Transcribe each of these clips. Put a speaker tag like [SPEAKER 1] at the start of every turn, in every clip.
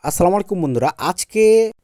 [SPEAKER 1] আসসালামু আলাইকুম বন্ধুরা, আজকে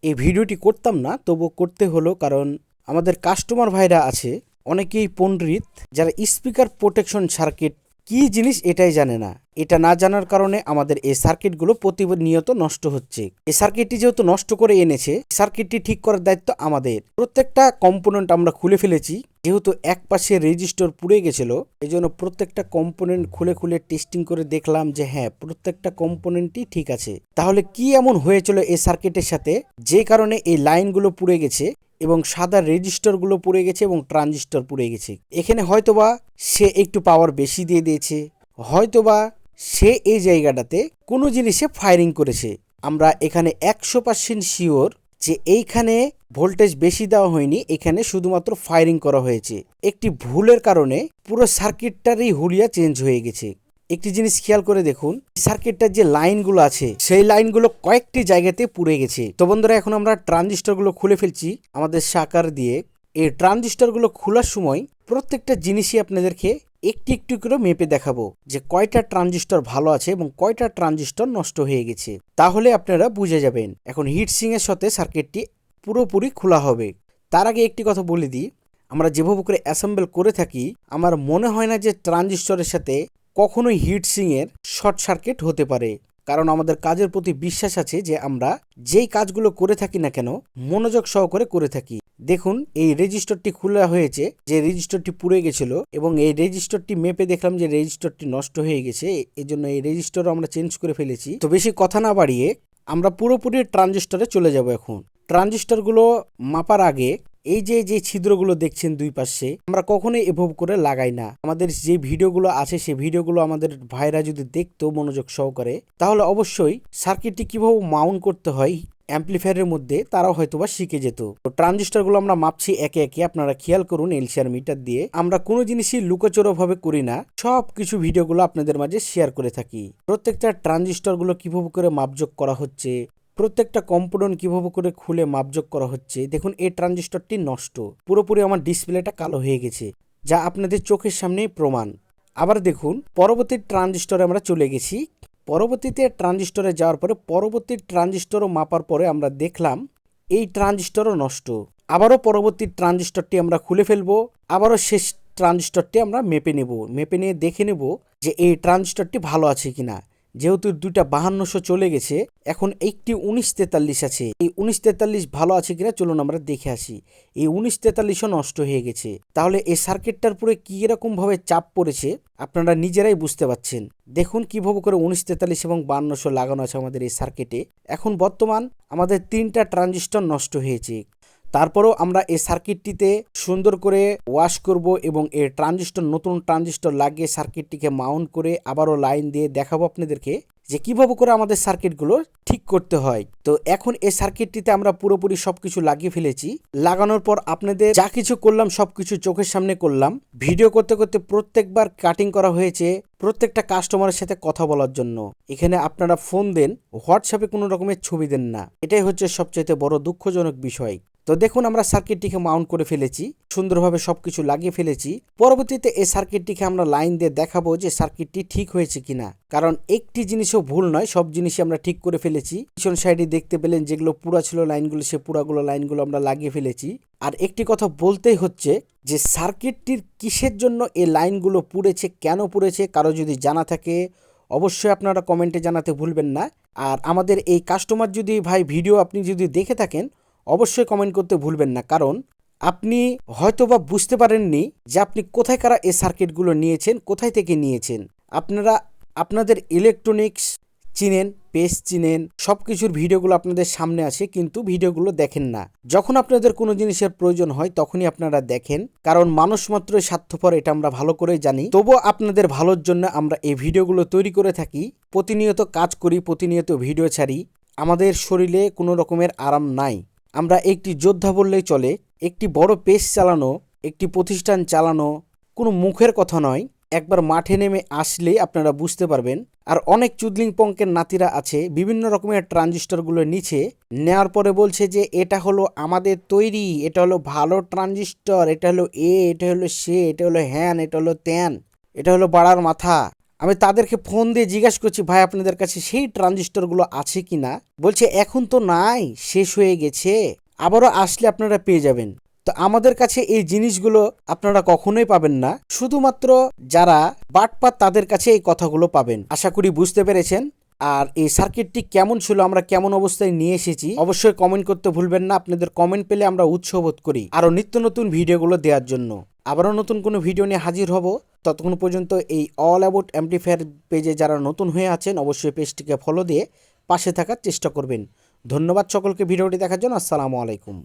[SPEAKER 1] এই ভিডিওটি করতাম না, তবু করতে হলো কারণ আমাদের কাস্টমার ভাইরা আছে অনেকেই পণ্ডিত যারা স্পিকার প্রোটেকশন সার্কিট কি জিনিস এটাই জানে না। এটা না জানার কারণে আমাদের এই সার্কিটগুলো প্রতিনিয়ত নষ্ট হচ্ছে। এই সার্কিটটি যেহেতু নষ্ট করে এনেছে, সার্কিটটি ঠিক করার দায়িত্ব আমাদের। প্রত্যেকটা কম্পোনেন্ট আমরা খুলে ফেলেছি, যেহেতু এক পাশে রেজিস্টর পুড়ে গেছিল এই জন্য প্রত্যেকটা কম্পোনেন্ট খুলে খুলে টেস্টিং করে দেখলাম যে হ্যাঁ, প্রত্যেকটা কম্পোনেন্টই ঠিক আছে। তাহলে কি এমন হয়েছিল এই সার্কিটের সাথে যে কারণে এই লাইনগুলো পুড়ে গেছে এবং সাদা রেজিস্টরগুলো পুড়ে গেছে এবং ট্রানজিস্টর পুড়ে গেছে। এখানে হয়তোবা সে একটু পাওয়ার বেশি দিয়ে দিয়েছে, হয়তোবা সে এই জায়গাটাতে কোনো জিনিসে ফায়ারিং করেছে। আমরা এখানে 100% শিওর যে এইখানে ভোল্টেজ বেশি দেওয়া হয়নি, এখানে শুধুমাত্র ফায়ারিং করা হয়েছে। একটি ভুলের কারণে পুরো সার্কিটটারই হুলিয়া চেঞ্জ হয়ে গেছে। একটি জিনিস খেয়াল করে দেখুন, সার্কিটটার যে লাইনগুলো আছে সেই লাইনগুলো কয়েকটি জায়গাতে পুড়ে গেছে। তো বন্ধুরা, এখন আমরা ট্রানজিস্টরগুলো খুলে ফেলছি আমাদের শাকার দিয়ে। এই ট্রানজিস্টরগুলো খোলার সময় প্রত্যেকটা জিনিসই আপনাদেরকে একটু একটু করে মেপে দেখাবো যে কয়টা ট্রানজিস্টর ভালো আছে এবং কয়টা ট্রানজিস্টর নষ্ট হয়ে গেছে, তাহলে আপনারা বুঝে যাবেন। এখন হিটসিং এর সাথে সার্কিটটি পুরোপুরি খোলা হবে। তার আগে একটি কথা বলে দিই, আমরা যেভাবে করে অ্যাসেম্বল করে থাকি, আমার মনে হয় না যে ট্রানজিস্টরের সাথে কখনোই হিটসিং এর শর্ট সার্কিট হতে পারে। কারণ আমাদের কাজের প্রতি বিশ্বাস আছে যে আমরা যেই কাজগুলো করে থাকি না কেন মনোযোগ সহকারে করে থাকি। দেখুন, এই রেজিস্টারটি খোলা হয়েছে, যে রেজিস্টারটি পুড়ে গেছিল এবং এই রেজিস্টারটি মেপে দেখলাম যে রেজিস্টারটি নষ্ট হয়ে গেছে। এই জন্য এই রেজিস্টারও আমরা চেঞ্জ করে ফেলেছি। তো বেশি কথা না বাড়িয়ে আমরা পুরোপুরি ট্রানজিস্টরে চলে যাব। এখন ট্রানজিস্টরগুলো মাপার আগে এই যে ছিদ্রগুলো দেখছেন দুই পাশে, আমরা কখনোই এভাবে করে লাগাই না। আমাদের যে ভিডিওগুলো আছে সেই ভিডিওগুলো আমাদের ভাইরা যদি দেখতো মনোযোগ সহকারে, তাহলে অবশ্যই সার্কিটটি কিভাবে মাউন্ট করতে হয় অ্যাম্পলিফায়ারের মধ্যে তারাও হয়তোবা শিখে যেত। তো ট্রানজিস্টরগুলো আমরা মাপছি একে একে, আপনারা খেয়াল করুন এলসিআর মিটার দিয়ে। আমরা কোনো জিনিসই লুকোচুরো ভাবে করি না, সব কিছু ভিডিওগুলো আপনাদের মাঝে শেয়ার করে থাকি। প্রত্যেকটা ট্রানজিস্টরগুলো কিভাবে করে মাপযোগ করা হচ্ছে, প্রত্যেকটা কম্পোনেন্ট কিভাবে করে খুলে মাপযোগ করা হচ্ছে। দেখুন, এই ট্রানজিস্টরটি নষ্ট, পুরোপুরি আমার ডিসপ্লেটা কালো হয়ে গেছে, যা আপনাদের চোখের সামনেই প্রমাণ। আবার দেখুন, পরবর্তী ট্রানজিস্টরে আমরা চলে গেছি। পরবর্তীতে ট্রানজিস্টরে যাওয়ার পরে পরবর্তী ট্রানজিস্টরও মাপার পরে আমরা দেখলাম এই ট্রানজিস্টরও নষ্ট। আবারও পরবর্তী ট্রানজিস্টরটি আমরা খুলে ফেলবো, আবারও শেষ ট্রানজিস্টরটি আমরা মেপে নেব। মেপে নিয়ে দেখে নেব যে এই ট্রানজিস্টরটি ভালো আছে কিনা। যেহেতু দুইটা 5200 চলে গেছে, এখন একটি 1943 আছে। এই 1943 ভালো আছে কিনা চলুন আমরা দেখে আসি। এই 1943ও নষ্ট হয়ে গেছে। তাহলে এই সার্কিটটার উপরে কি এরকম ভাবে চাপ পড়েছে আপনারা নিজেরাই বুঝতে পারছেন। দেখুন কিভাবে করে 1943 এবং 5200 লাগানো আছে আমাদের এই সার্কিটে। এখন বর্তমান আমাদের 3টা ট্রানজিস্টর নষ্ট হয়েছে। তারপরেও আমরা এই সার্কিটটিতে সুন্দর করে ওয়াশ করব এবং এর ট্রানজিস্টর, নতুন ট্রানজিস্টর লাগিয়ে সার্কিটটিকে মাউন্ট করে আবারও লাইন দিয়ে দেখাবো আপনাদেরকে যে কিভাবে করে আমাদের সার্কিটগুলো ঠিক করতে হয়। তো এখন এই সার্কিটটিতে আমরা পুরোপুরি সবকিছু লাগিয়ে ফেলেছি। লাগানোর পর আপনাদের যা কিছু করলাম সবকিছু চোখের সামনে করলাম। ভিডিও করতে করতে প্রত্যেকবার কাটিং করা হয়েছে প্রত্যেকটা কাস্টমারের সাথে কথা বলার জন্য। এখানে আপনারা ফোন দেন, হোয়াটসঅ্যাপে কোনো রকমের ছবি দেন না, এটাই হচ্ছে সবচেয়ে বড় দুঃখজনক বিষয়। তো দেখুন, আমরা সার্কিটটিকে মাউন্ট করে ফেলেছি, সুন্দরভাবে সবকিছু লাগিয়ে ফেলেছি। পরবর্তীতে এই সার্কিটটিকে আমরা লাইন দিয়ে দেখাবো যে সার্কিটটি ঠিক হয়েছে কিনা। কারণ একটি জিনিসও ভুল নয়, সব জিনিসই আমরা ঠিক করে ফেলেছি। পিছন সাইডে দেখতে পেলেন যেগুলো পুরা ছিল লাইনগুলো, সে পুরাগুলো লাইনগুলো আমরা লাগিয়ে ফেলেছি। আর একটি কথা বলতেই হচ্ছে যে সার্কিটটির কিসের জন্য এই লাইনগুলো পুড়েছে, কেন পুড়েছে, কারো যদি জানা থাকে অবশ্যই আপনারা কমেন্টে জানাতে ভুলবেন না। আর আমাদের এই কাস্টমার যদি ভাই ভিডিও আপনি যদি দেখে থাকেন অবশ্যই কমেন্ট করতে ভুলবেন না, কারণ আপনি হয়তোবা বুঝতে পারেননি যে আপনি কোথায় কারা এই সার্কিটগুলো নিয়েছেন, কোথায় থেকে নিয়েছেন। আপনারা আপনাদের ইলেকট্রনিক্স চিনেন, পেজ চিনেন, সব কিছুর ভিডিওগুলো আপনাদের সামনে আছে, কিন্তু ভিডিওগুলো দেখেন না। যখন আপনাদের কোনো জিনিসের প্রয়োজন হয় তখনই আপনারা দেখেন, কারণ মানুষ মাত্রই স্বার্থপর, এটা আমরা ভালো করেই জানি। তবুও আপনাদের ভালোর জন্য আমরা এই ভিডিওগুলো তৈরি করে থাকি। প্রতিনিয়ত কাজ করি, প্রতিনিয়ত ভিডিও ছাড়ি, আমাদের শরীরে কোনো রকমের আরাম নাই। আমরা একটি যোদ্ধা বললেই চলে। একটি বড় পেজ চালানো, একটি প্রতিষ্ঠান চালানো কোনো মুখের কথা নয়, একবার মাঠে নেমে আসলেই আপনারা বুঝতে পারবেন। আর অনেক চুদলিং পঙ্কের নাতিরা আছে বিভিন্ন রকমের ট্রানজিস্টরগুলো নিচে নেওয়ার পরে বলছে যে এটা হলো আমাদের তৈরি, এটা হলো ভালো ট্রানজিস্টর, এটা হলো এটা হলো সে, এটা হলো হ্যান, এটা হলো ত্যান, এটা হলো বাড়ার মাথা। আমি তাদেরকে ফোন দিয়ে জিজ্ঞাসা করছি, ভাই আপনাদের কাছে সেই ট্রানজিস্টরগুলো আছে কি না? বলছে এখন তো নাই, শেষ হয়ে গেছে, আবারও আসলে আপনারা পেয়ে যাবেন। তো আমাদের কাছে এই জিনিসগুলো আপনারা কখনোই পাবেন না, শুধুমাত্র যারা বাটপার তাদের কাছে এই কথাগুলো পাবেন। আশা করি বুঝতে পেরেছেন। আর এই সার্কিটটি কেমন ছিল, আমরা কেমন অবস্থায় নিয়ে এসেছি, অবশ্যই কমেন্ট করতে ভুলবেন না। আপনাদের কমেন্ট পেলে আমরা উৎসাহ বোধ করি আরও নিত্য নতুন ভিডিওগুলো দেওয়ার জন্য। আবারও নতুন কোনো ভিডিও নিয়ে হাজির হব। ততক্ষণ পর্যন্ত এই অল অ্যাবাউট অ্যাম্পলিফায়ার পেজে যারা নতুন হয়ে আছেন, অবশ্যই পেজটিকে ফলো দিয়ে পাশে থাকার চেষ্টা করবেন। ধন্যবাদ সকলকে ভিডিওটি দেখার জন্য। আসসালামু আলাইকুম।